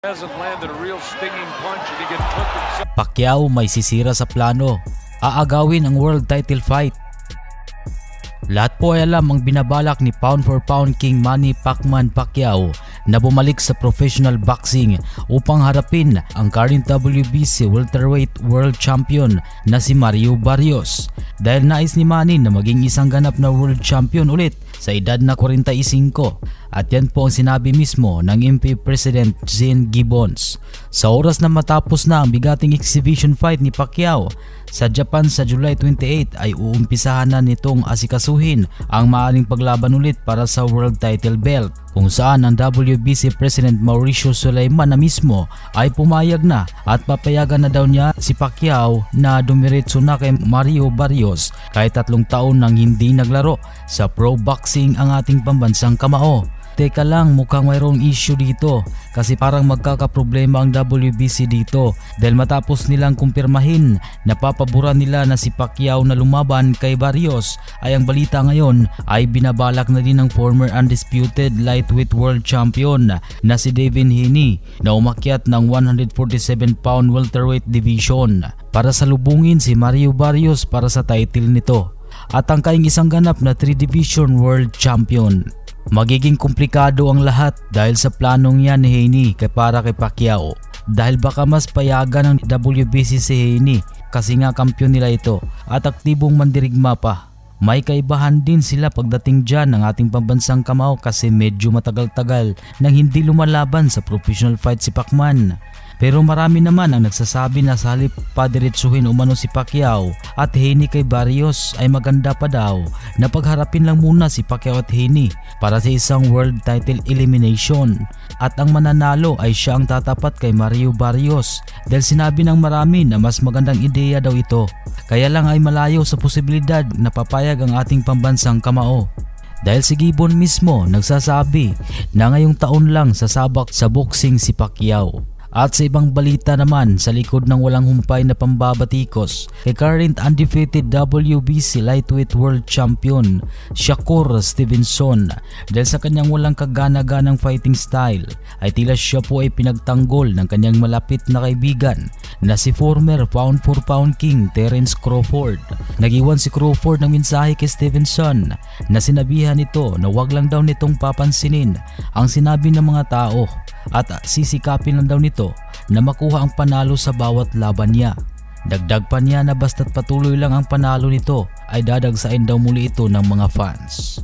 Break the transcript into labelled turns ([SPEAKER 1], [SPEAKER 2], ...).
[SPEAKER 1] Hasn't landed a real stinging punch and he can put himself.
[SPEAKER 2] Pacquiao may sisira sa plano. Aagawin ang world title fight. Lahat po ay alam ang binabalak ni pound for pound king Manny Pacquiao na bumalik sa professional boxing upang harapin ang current WBC welterweight world champion na si Mario Barrios. Dahil nais ni Manny na maging isang ganap na world champion ulit sa edad na 45. At yan po ang sinabi mismo ng MP President Zane Gibbons. Sa oras na matapos na ang bigating exhibition fight ni Pacquiao sa Japan sa July 28 ay uumpisahan na nitong asikasuhin ang maaaring paglaban ulit para sa world title belt, kung saan ang WBC President Mauricio Sulaiman na mismo ay pumayag na at papayagan na daw niya si Pacquiao na dumiretso na kay Mario Barrios kahit 3 taon nang hindi naglaro sa pro boxing ang ating pambansang kamao. Teka lang, mukhang mayroong issue dito kasi parang magkakaproblema ang WBC dito dahil matapos nilang kumpirmahin na papaboran nila na si Pacquiao na lumaban kay Barrios, ay ang balita ngayon ay binabalak na din ng former undisputed lightweight world champion na si Devin Haney na umakyat ng 147-pound welterweight division para salubungin si Mario Barrios para sa title nito at tangkaing isang ganap na 3-division world champion. Magiging komplikado ang lahat dahil sa planong yan ni Haney para kay Pacquiao, dahil baka mas payagan ng WBC si Haney kasi nga kampiyon nila ito at aktibong mandirigma pa. May kaibahan din sila pagdating dyan ng ating pambansang kamao kasi medyo matagal-tagal nang hindi lumalaban sa professional fight si Pacman. Pero marami naman ang nagsasabi na sa halip padiretsuhin umano si Pacquiao at Haney kay Barrios ay maganda pa daw na pagharapin lang muna si Pacquiao at Haney para sa isang world title elimination at ang mananalo ay siya ang tatapat kay Mario Barrios dahil sinabi ng marami na mas magandang ideya daw ito. Kaya lang ay malayo sa posibilidad na papayag ang ating pambansang kamao. Dahil si Gibbon mismo nagsasabi na ngayong taon lang sasabak sa boxing si Pacquiao. At sa ibang balita naman, sa likod ng walang humpay na pambabatikos kay current undefeated WBC lightweight world champion Shakur Stevenson dahil sa kanyang walang kagana-ganang fighting style ay tila siya po ay pinagtanggol ng kanyang malapit na kaibigan na si former pound for pound king Terence Crawford. Nagiwan si Crawford ng mensahe kay Stevenson na sinabihan nito na wag lang daw nitong papansinin ang sinabi ng mga tao at sisikapin lang daw nito na makuha ang panalo sa bawat laban niya. Dagdag pa niya na basta't patuloy lang ang panalo nito ay dadagsain daw muli ito ng mga fans.